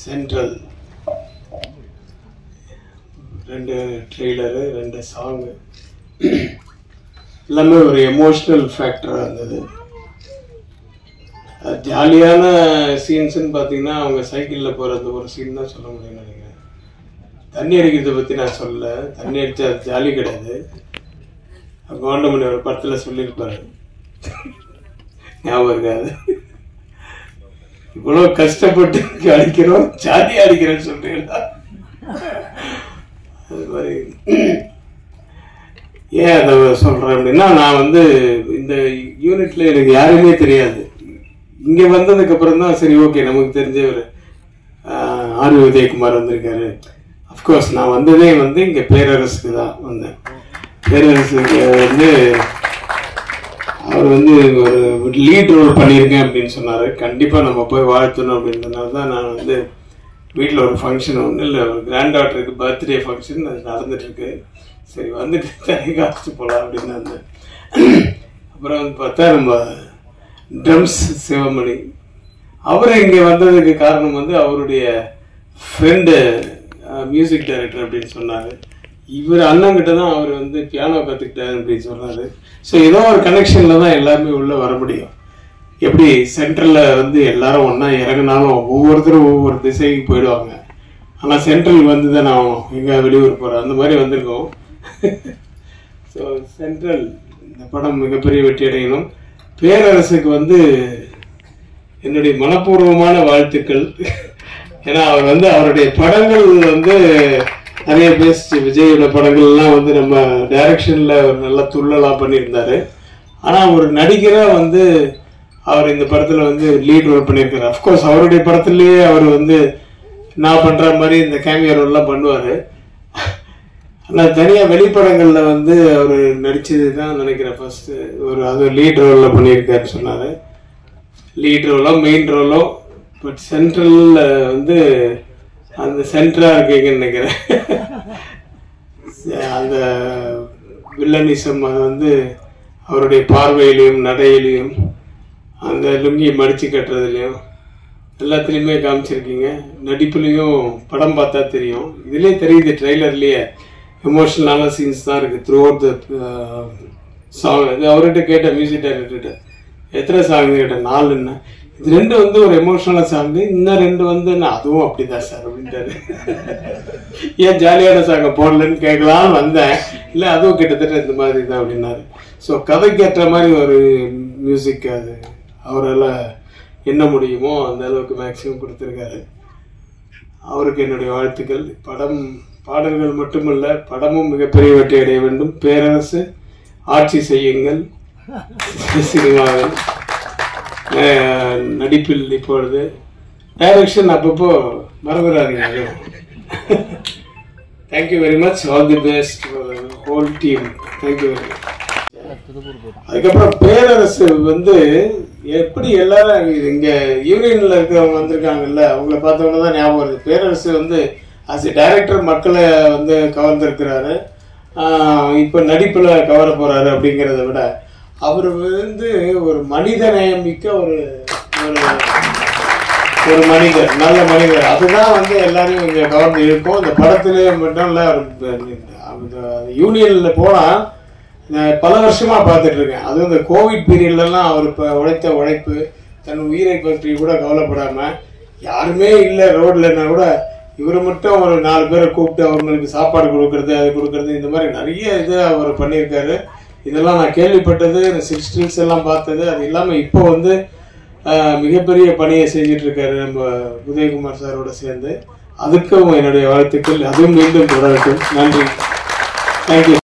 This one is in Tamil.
சென்ட்ரல் 2 ட்ரெய்லரு 2 சாங்கு எல்லாமே ஒரு எமோஷ்னல் ஃபேக்டராக இருந்தது. ஜாலியான சீன்ஸுன்னு பார்த்தீங்கன்னா அவங்க சைக்கிளில் போகிறது ஒரு சீன் தான் சொல்ல முடியும்னு நினைக்கிறேன். தண்ணி அடிக்கிறத பற்றி நான் சொல்லலை. தண்ணி அடித்தா ஜாலி கிடையாது. கவுண்டமணி ஒரு படத்தில் சொல்லியிருப்பாரு, ஞாபகம் இருக்காது. இவ்வளோ கஷ்டப்பட்டு அடிக்கிறோம், ஜாலியாக அடிக்கிறேன்னு சொல்றீங்களா? அது மாதிரி ஏன் அதை சொல்கிறேன் அப்படின்னா, நான் வந்து இந்த யூனிட்டில் எனக்கு யாருமே தெரியாது. இங்கே வந்ததுக்கப்புறம் தான் சரி ஓகே நமக்கு தெரிஞ்சவர் ஆர் உதயகுமார் வந்திருக்காரு. அஃப்கோர்ஸ் நான் வந்ததே வந்து இங்கே பேரரசுக்கு தான் வந்தேன். பேரரசுக்கு வந்து அவர் வந்து ஒரு லீட் ரோல் பண்ணியிருக்கேன் அப்படின்னு சொன்னார். கண்டிப்பாக நம்ம போய் வாழ்த்தணும் அப்படின்றதுனால தான் நான் வந்து வீட்டில் ஒரு ஃபங்க்ஷன் ஒன்று இல்லை, ஒரு கிராண்ட் டாட்டருக்கு பர்த்டே ஃபங்க்ஷன் அது நடந்துட்டுருக்கு. சரி வந்துட்டு தனி காசு போகலாம் அப்படின்னு வந்தேன். அப்புறம் வந்து பார்த்தா நம்ம ட்ரம்ஸ் சிவமணி அவர் இங்கே வந்ததுக்கு காரணம் வந்து அவருடைய ஃப்ரெண்டு மியூசிக் டைரக்டர் அப்படின்னு சொன்னார். இவர் அண்ணங்கிட்ட தான் அவர் வந்து பியானோ கற்றுக்கிட்டாரு அப்படின்னு சொன்னார். ஸோ ஏதோ ஒரு கனெக்ஷனில் தான் எல்லாருமே உள்ளே வர முடியும். எப்படி சென்ட்ரலில் வந்து எல்லாரும் ஒன்றா இறங்கினாலும் ஒவ்வொருத்தரும் ஒவ்வொரு திசைக்கு போயிடுவாங்க. ஆனால் சென்ட்ரலுக்கு வந்து தான் நான் எங்கே வெளியூர் போகிறேன் அந்த மாதிரி வந்திருக்கோம். ஸோ சென்ட்ரல் இந்த படம் மிகப்பெரிய வெற்றி அடையணும். பேரரசுக்கு வந்து என்னுடைய மனப்பூர்வமான வாழ்த்துக்கள். ஏன்னா அவர் வந்து அவருடைய படங்கள் வந்து நிறைய பேசிச்சு. விஜயோட படங்கள்லாம் வந்து நம்ம டைரக்ஷனில் ஒரு நல்ல துள்ளலாம் பண்ணியிருந்தாரு. ஆனால் ஒரு நடிகராக வந்து அவர் இந்த படத்தில் வந்து லீட் ரோல் பண்ணியிருக்காரு. அஃப்கோர்ஸ் அவருடைய படத்துலேயே அவர் வந்து நான் பண்ணுற மாதிரி இந்த கேமியோ ரோல்லாம் பண்ணுவார். ஆனால் தனியாக வெளிப்படங்களில் வந்து அவர் நடித்தது தான் நினைக்கிறேன் ஃபஸ்ட்டு ஒரு அது லீட் ரோலில் பண்ணியிருக்காருன்னு சொன்னார். லீட் ரோலோ மெயின் ரோலோ, பட் சென்ட்ரலில் வந்து அந்த சென்ட்ரலாக இருக்கீங்கன்னு நினைக்கிறேன். அந்த வில்லனிசம் அது வந்து அவருடைய பார்வையிலையும் நடையிலையும் அந்த லுங்கி மடித்து கட்டுறதுலையும் எல்லாத்துலேயுமே காமிச்சிருக்கீங்க. நடிப்புலேயும் படம் பார்த்தா தெரியும். இதுலேயே தெரியுது, ட்ரெய்லர்லேயே எமோஷனலான சீன்ஸ் தான் இருக்குது த்ரூ அவுட் த சாங். அது அவர்கிட்ட கேட்டேன், மியூசிக் டைரக்டர்கிட்ட எத்தனை சாங்னு கேட்டேன். 4ன்னு. இது 2 வந்து ஒரு எமோஷனலான சாங்கு, இன்னும் 2 வந்து நான் அதுவும் அப்படிதான் சார் அப்படின்ட்டாரு. ஏன் ஜாலியான சாங்கை போடலன்னு கேட்கலான்னு வந்தேன். இல்லை அதுவும் கிட்டத்தட்ட இந்த மாதிரி தான் அப்படின்னாரு. ஸோ கதைக்கு ஏற்ற மாதிரி ஒரு மியூசிக் அது அவரால் என்ன முடியுமோ அந்த அளவுக்கு மேக்ஸிமம் கொடுத்துருக்காரு. அவருக்கு என்னுடைய வாழ்த்துக்கள். பாடல்கள் மட்டுமல்ல, படமும் மிகப்பெரிய வெற்றி அடைய வேண்டும். பேரரசு ஆட்சி செய்யுங்கள். சினிமாவில் நடிப்பில் இப்பொழுது டைரக்ஷன் அப்பப்போ மறந்துடாதீங்க. Thank you very much. All the best whole team. Thank you very much. அதுக்கப்புறம் பேரரசு வந்து எப்படி எல்லாரும் இங்கே யூனியனில் இருக்கிறவங்க வந்திருக்காங்கல்ல, அவங்கள பார்த்தவங்க தான் ஞாபகம் வருது. பேரரசு வந்து ஆஸ் எ டைரக்டர் மக்களை வந்து கவர்ந்திருக்கிறாரு. இப்போ நடிப்பில் கவர போகிறாரு அப்படிங்கிறத விட அவர் வந்து ஒரு மனிதநேயம் மிக்க ஒரு மனிதர், நல்ல மனிதர். அதுதான் வந்து எல்லாரையும் இங்கே கவர்ந்து இருக்கும். இந்த படத்திலே மட்டும் இல்லை, யூனியனில் போனால் பல வருஷமாக பார்த்துட்டு இருக்கேன். அதுவும் இந்த கோவிட் பீரியட்லலாம் அவர் இப்போ உழைத்த உழைப்பு, தன் உயிரை பற்றி கூட கவலைப்படாமல், யாருமே இல்லை ரோட்லன்னா கூட இவரை மட்டும் ஒரு 4 பேரை கூப்பிட்டு அவங்களுக்கு சாப்பாடு கொடுக்கறது, அது கொடுக்கறது, இந்த மாதிரி நிறைய இது அவர் பண்ணியிருக்காரு. இதெல்லாம் நான் கேள்விப்பட்டது, ஸ்டில்ஸ் எல்லாம் பார்த்தது. அது இல்லாமல் இப்போ வந்து மிகப்பெரிய பணியை செஞ்சுட்டு இருக்காரு நம்ம உதயகுமார் சாரோட சேர்ந்து. அதுக்கும் என்னுடைய வாழ்த்துக்கள். அதுவும் மீண்டும் தொடரட்டும். நன்றி. தேங்க்யூ.